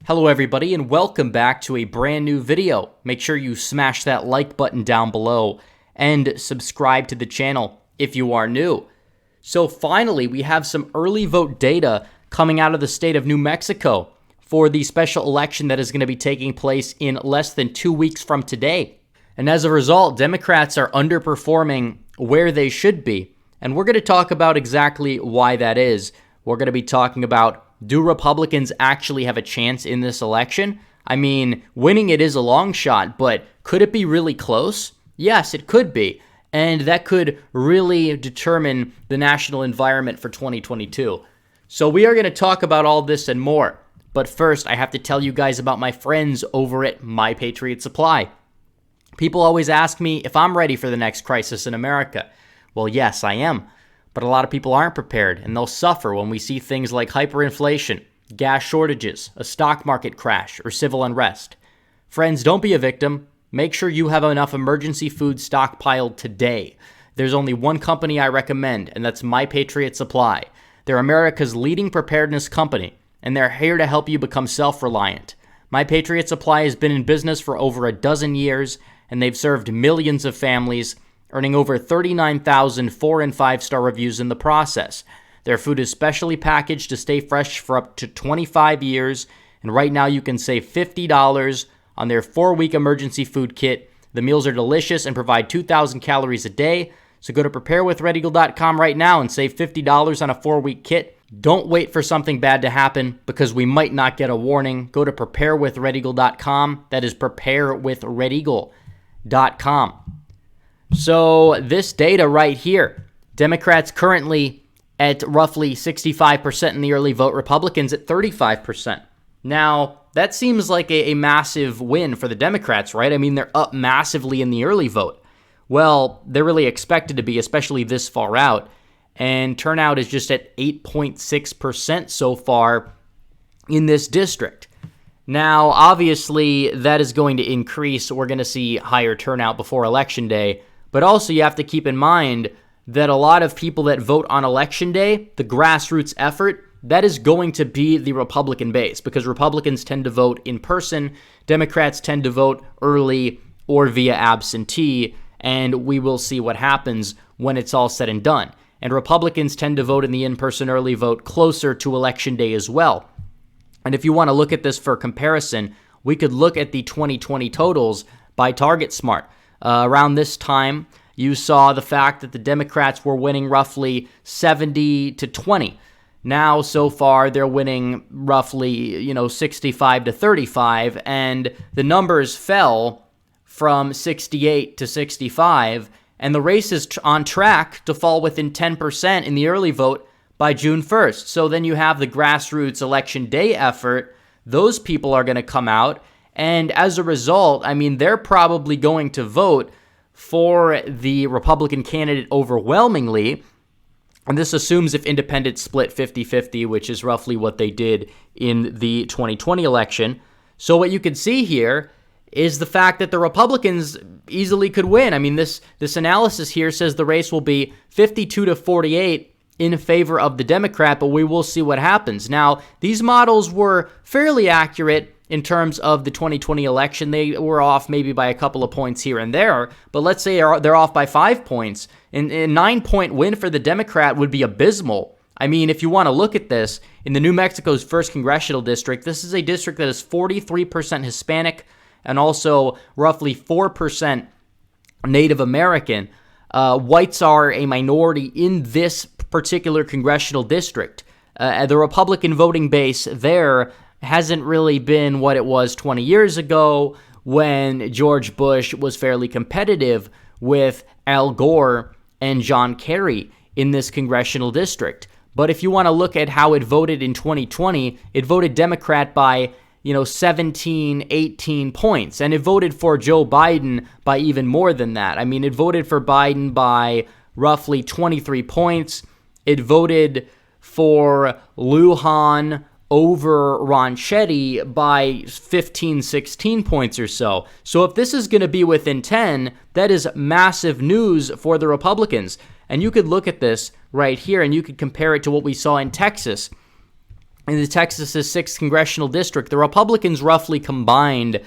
Hello everybody and welcome back to a brand new video. Make sure you smash that like button down below and subscribe to the channel if you are new. So finally, we have some early vote data coming out of the state of New Mexico for the special election that is going to be taking place in less than 2 weeks from today. And as a result, Democrats are underperforming where they should be. And we're going to talk about exactly why that is. We're going to be talking about, do Republicans actually have a chance in this election? I mean, winning it is a long shot, but could it be really close? Yes, it could be. And that could really determine the national environment for 2022. So we are going to talk about all this and more. But first, I have to tell you guys about my friends over at My Patriot Supply. People always ask me if I'm ready for the next crisis in America. Well, yes, I am. But a lot of people aren't prepared, and they'll suffer when we see things like hyperinflation, gas shortages, a stock market crash, or civil unrest. Friends, don't be a victim. Make sure you have enough emergency food stockpiled today. There's only one company I recommend, and that's My Patriot Supply. They're America's leading preparedness company, and they're here to help you become self-reliant. My Patriot Supply has been in business for over a dozen years, and they've served millions of families, earning over 39,000 4- and 5-star reviews in the process. Their food is specially packaged to stay fresh for up to 25 years, and right now you can save $50 on their 4-week emergency food kit. The meals are delicious and provide 2,000 calories a day, so go to preparewithredeagle.com right now and save $50 on a 4-week kit. Don't wait for something bad to happen because we might not get a warning. Go to preparewithredeagle.com. That is preparewithredeagle.com. So this data right here, Democrats currently at roughly 65% in the early vote, Republicans at 35%. Now, that seems like a massive win for the Democrats, right? I mean, they're up massively in the early vote. Well, they're really expected to be, especially this far out. And turnout is just at 8.6% so far in this district. Now, obviously, that is going to increase. We're going to see higher turnout before Election Day. But also you have to keep in mind that a lot of people that vote on Election Day, the grassroots effort, that is going to be the Republican base because Republicans tend to vote in person, Democrats tend to vote early or via absentee, and we will see what happens when it's all said and done. And Republicans tend to vote in the in-person early vote closer to Election Day as well. And if you want to look at this for comparison, we could look at the 2020 totals by TargetSmart. Around this time, you saw the fact that the Democrats were winning roughly 70-20. Now, so far, they're winning roughly, 65-35, and the numbers fell from 68-65, and the race is on track to fall within 10% in the early vote by June 1st. So then you have the grassroots Election Day effort. Those people are going to come out. And as a result, I mean, they're probably going to vote for the Republican candidate overwhelmingly. And this assumes if independents split 50-50, which is roughly what they did in the 2020 election. So what you can see here is the fact that the Republicans easily could win. I mean, this analysis here says the race will be 52-48 in favor of the Democrat, but we will see what happens. Now, these models were fairly accurate in terms of the 2020 election. They were off maybe by a couple of points here and there, but let's say they're off by 5 points. And a 9-point win for the Democrat would be abysmal. I mean, if you want to look at this, in the New Mexico's 1st Congressional District, this is a district that is 43% Hispanic and also roughly 4% Native American. Whites are a minority in this particular congressional district. The Republican voting base there hasn't really been what it was 20 years ago when George Bush was fairly competitive with Al Gore and John Kerry in this congressional district. But if you want to look at how it voted in 2020, it voted Democrat by 17, 18 points. And it voted for Joe Biden by even more than that. I mean, it voted for Biden by roughly 23 points. It voted for Lujan over Ronchetti by 15, 16 points or so. So if this is going to be within 10, that is massive news for the Republicans. And you could look at this right here and you could compare it to what we saw in Texas in the Texas's 6th congressional district, the Republicans roughly combined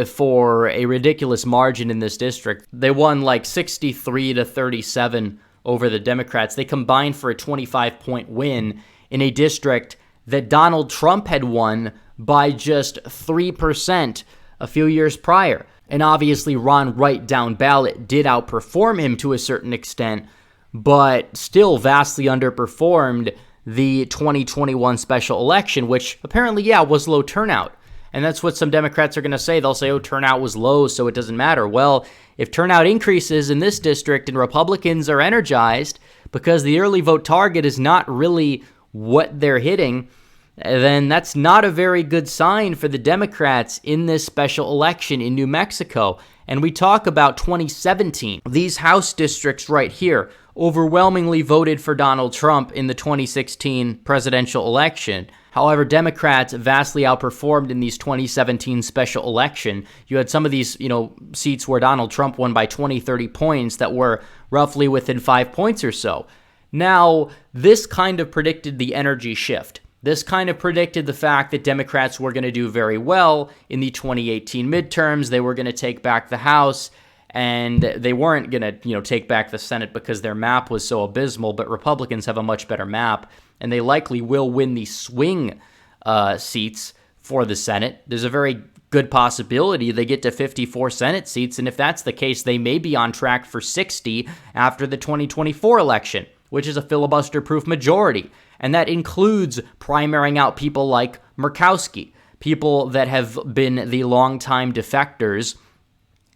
for a ridiculous margin in this district. They won like 63 to 37 over the Democrats. They combined for a 25-point win in a district that Donald Trump had won by just 3% a few years prior. And obviously, Ron Wright down ballot did outperform him to a certain extent, but still vastly underperformed the 2021 special election, which apparently, was low turnout. And that's what some Democrats are going to say. They'll say, oh, turnout was low, so it doesn't matter. Well, if turnout increases in this district and Republicans are energized because the early vote target is not really what they're hitting, then that's not a very good sign for the Democrats in this special election in New Mexico. And we talk about 2017. These House districts right here overwhelmingly voted for Donald Trump in the 2016 presidential election. However, Democrats vastly outperformed in these 2017 special election. You had some of these, seats where Donald Trump won by 20, 30 points that were roughly within 5 points or so. Now, this kind of predicted the energy shift. This kind of predicted the fact that Democrats were going to do very well in the 2018 midterms. They were going to take back the House, and they weren't going to, take back the Senate because their map was so abysmal, but Republicans have a much better map, and they likely will win the swing seats for the Senate. There's a very good possibility they get to 54 Senate seats, and if that's the case, they may be on track for 60 after the 2024 election, which is a filibuster-proof majority. And that includes primarying out people like Murkowski, people that have been the longtime defectors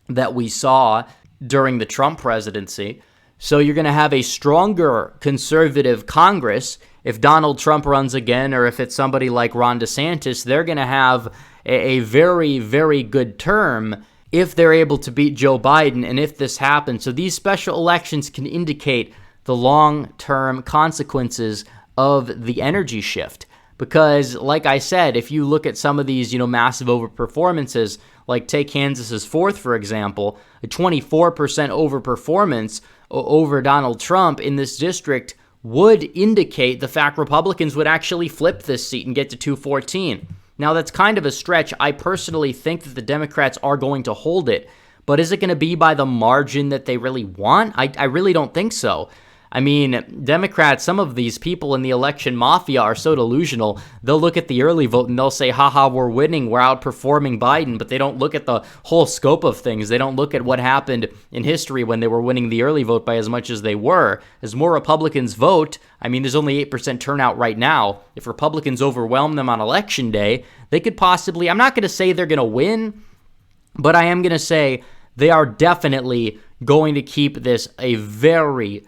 that we saw during the Trump presidency. So you're going to have a stronger conservative Congress. If Donald Trump runs again, or if it's somebody like Ron DeSantis, they're going to have a very, very good term if they're able to beat Joe Biden and if this happens. So these special elections can indicate the long-term consequences of the energy shift. Because, like I said, if you look at some of these, massive overperformances, like take Kansas's 4th, for example, a 24% overperformance over Donald Trump in this district would indicate the fact Republicans would actually flip this seat and get to 214. Now, that's kind of a stretch. I personally think that the Democrats are going to hold it, but is it going to be by the margin that they really want? I really don't think so. I mean, Democrats, some of these people in the election mafia are so delusional. They'll look at the early vote and they'll say, haha, we're winning, we're outperforming Biden, but they don't look at the whole scope of things. They don't look at what happened in history when they were winning the early vote by as much as they were. As more Republicans vote, I mean, there's only 8% turnout right now. If Republicans overwhelm them on election day, they could possibly, I'm not going to say they're going to win, but I am going to say they are definitely going to keep this a very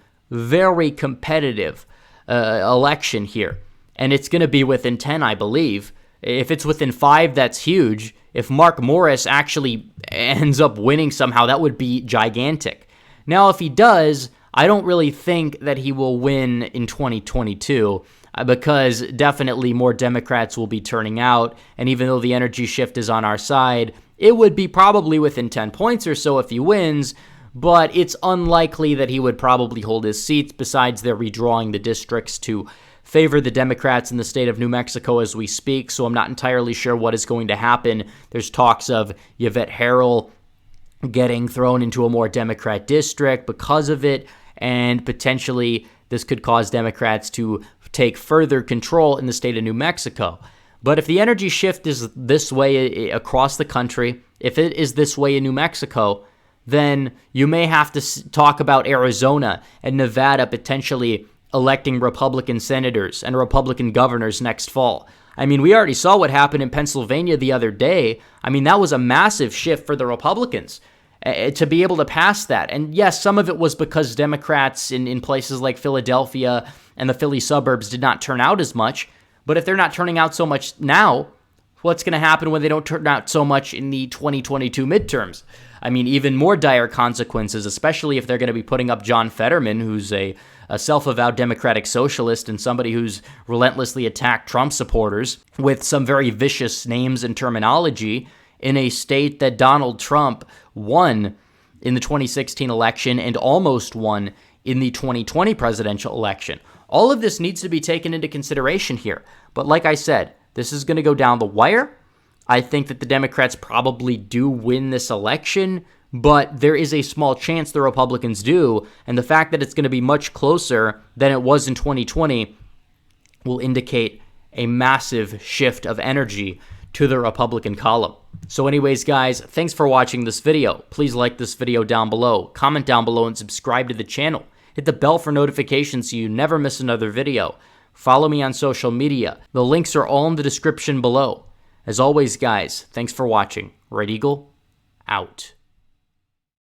competitive election here. And it's going to be within 10, I believe. If it's within 5, that's huge. If Mark Morris actually ends up winning somehow, that would be gigantic. Now, if he does, I don't really think that he will win in 2022 because definitely more Democrats will be turning out. And even though the energy shift is on our side, it would be probably within 10 points or so if he wins. But it's unlikely that he would probably hold his seats. Besides, they're redrawing the districts to favor the Democrats in the state of New Mexico as we speak, so I'm not entirely sure what is going to happen. There's talks of Yvette Harrell getting thrown into a more Democrat district because of it, and potentially this could cause Democrats to take further control in the state of New Mexico. But if the energy shift is this way across the country, if it is this way in New Mexico, then you may have to talk about Arizona and Nevada potentially electing Republican senators and Republican governors next fall. I mean, we already saw what happened in Pennsylvania the other day. I mean, that was a massive shift for the Republicans to be able to pass that. And yes, some of it was because Democrats in places like Philadelphia and the Philly suburbs did not turn out as much. But if they're not turning out so much now, what's going to happen when they don't turn out so much in the 2022 midterms? I mean, even more dire consequences, especially if they're going to be putting up John Fetterman, who's a self-avowed democratic socialist and somebody who's relentlessly attacked Trump supporters with some very vicious names and terminology in a state that Donald Trump won in the 2016 election and almost won in the 2020 presidential election. All of this needs to be taken into consideration here. But like I said, this is going to go down the wire. I think that the Democrats probably do win this election, but there is a small chance the Republicans do. And the fact that it's going to be much closer than it was in 2020 will indicate a massive shift of energy to the Republican column. So anyways, guys, thanks for watching this video. Please like this video down below, comment down below, and subscribe to the channel. Hit the bell for notifications so you never miss another video. Follow me on social media. The links are all in the description below. As always, guys, thanks for watching. Red Eagle, out.